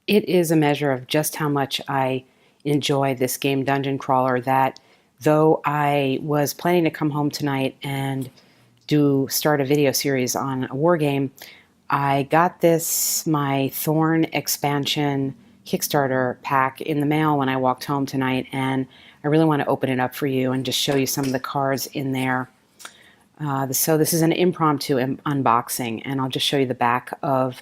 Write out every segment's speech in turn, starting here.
it is a measure of just how much I enjoy this game, Dungeon Crawler, that though I was planning to come home tonight and start a video series on a war game, I got my Thorn expansion Kickstarter pack in the mail when I walked home tonight, and I really want to open it up for you and just show you some of the cards in there. So this is an impromptu unboxing, and I'll just show you the back of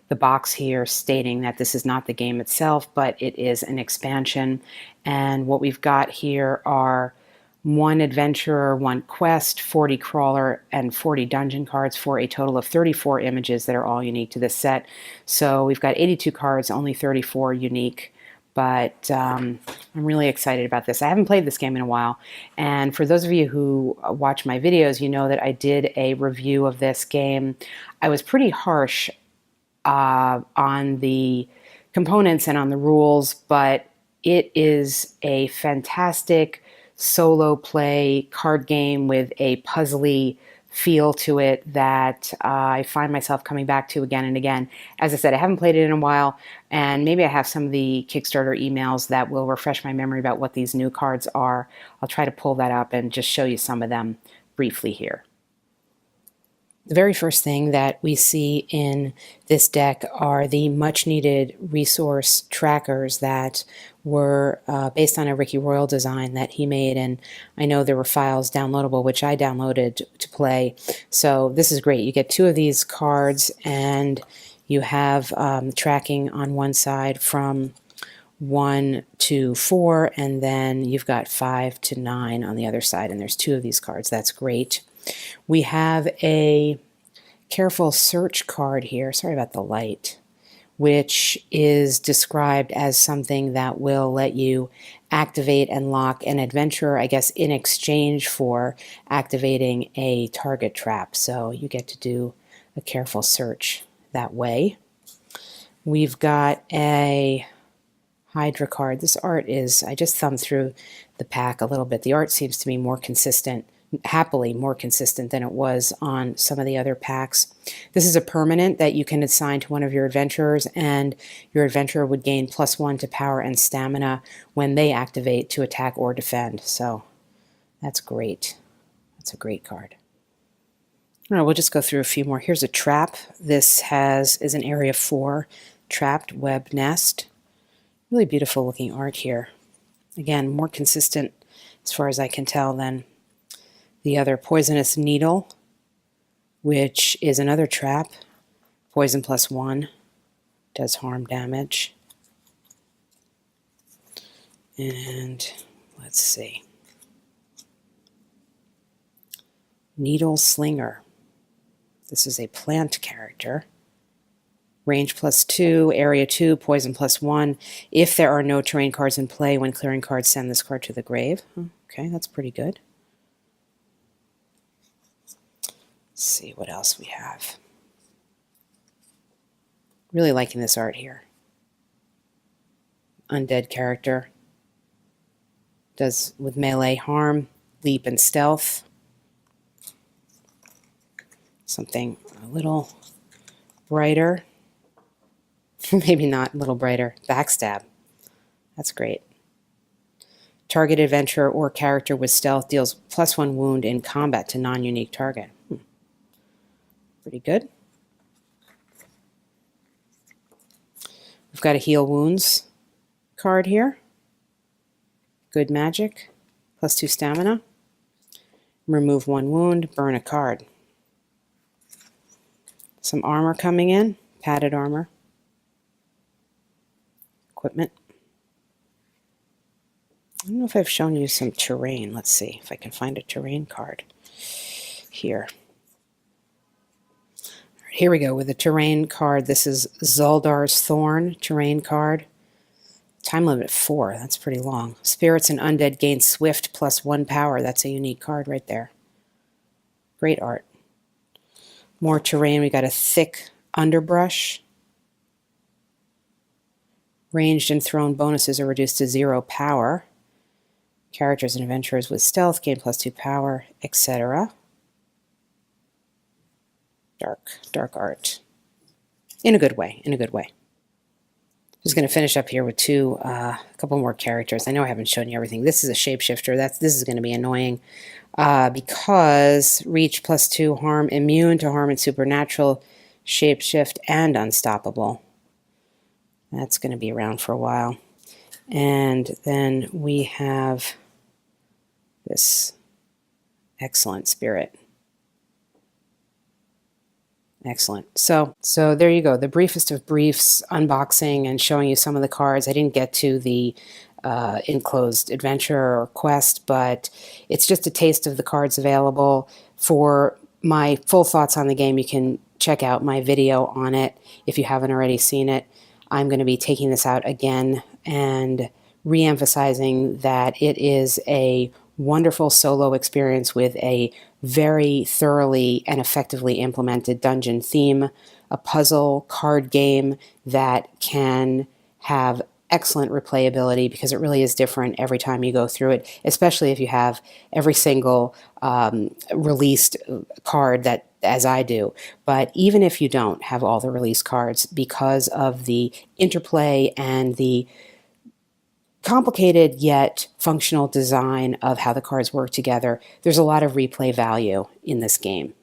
the box here stating that this is not the game itself, but it is an expansion. And what we've got here are 1 adventurer, 1 quest, 40 crawler, and 40 dungeon cards for a total of 34 images that are all unique to this set. So we've got 82 cards, only 34 unique. But I'm really excited about this. I haven't played this game in a while. And for those of you who watch my videos, you know that I did a review of this game. I was pretty harsh on the components and on the rules, but it is a fantastic solo play card game with a puzzly feel to it that I find myself coming back to again and again. As I said, I haven't played it in a while, and maybe I have some of the Kickstarter emails that will refresh my memory about what these new cards are. I'll try to pull that up and just show you some of them briefly here. The very first thing that we see in this deck are the much-needed resource trackers that were based on a Ricky Royal design that he made, and I know there were files downloadable, which I downloaded to play. So this is great. You get 2 of these cards, and you have tracking on one side from 1 to 4, and then you've got 5 to 9 on the other side, and there's 2 of these cards. That's great. We have a careful search card here, sorry about the light, which is described as something that will let you activate and lock an adventurer, I guess, in exchange for activating a target trap. So you get to do a careful search that way. We've got a Hydra card. This art is, I just thumbed through the pack a little bit. The art seems to be more consistent, happily more consistent than it was on some of the other packs. This is a permanent that you can assign to one of your adventurers, and your adventurer would gain +1 to power and stamina when they activate to attack or defend. So that's great. That's a great card. All right, we'll just go through a few more. Here's a trap. This is an area 4 trapped web nest. Really beautiful looking art here. Again, more consistent as far as I can tell than the other. Poisonous needle, which is another trap. Poison +1, does harm damage. And let's see. Needle Slinger. This is a plant character. Range +2, area 2, poison +1. If there are no terrain cards in play, when clearing cards, send this card to the grave. Okay, that's pretty good. Let's see what else we have. Really liking this art here. Undead character. Does with melee harm, leap, and stealth. Something a little brighter. Maybe not a little brighter. Backstab. That's great. Target adventurer or character with stealth deals +1 wound in combat to non-unique target. Pretty good. We've got a heal wounds card here. Good magic. +2 stamina. Remove 1 wound. Burn a card. Some armor coming in. Padded armor. Equipment. I don't know if I've shown you some terrain. Let's see if I can find a terrain card here. Here we go with a terrain card. This is Zaldar's Thorn terrain card. Time limit 4. That's pretty long. Spirits and undead gain swift +1 power. That's a unique card right there. Great art. More terrain. We got a thick underbrush. Ranged and thrown bonuses are reduced to 0 power. Characters and adventurers with stealth gain +2 power, etc. Dark art. In a good way, in a good way. just going to finish up here with a couple more characters. I know I haven't shown you everything. This is a shapeshifter. This is going to be annoying because reach +2 harm, immune to harm and supernatural, shapeshift, and unstoppable. That's going to be around for a while. And then we have this excellent spirit. Excellent. So there you go. The briefest of briefs, unboxing and showing you some of the cards. I didn't get to the enclosed adventure or quest, but it's just a taste of the cards available. For my full thoughts on the game, you can check out my video on it if you haven't already seen it. I'm going to be taking this out again and re-emphasizing that it is a wonderful solo experience with a very thoroughly and effectively implemented dungeon theme, a puzzle card game that can have excellent replayability because it really is different every time you go through it, especially if you have every single released card that, as I do. But even if you don't have all the released cards, because of the interplay and the complicated yet functional design of how the cards work together, there's a lot of replay value in this game.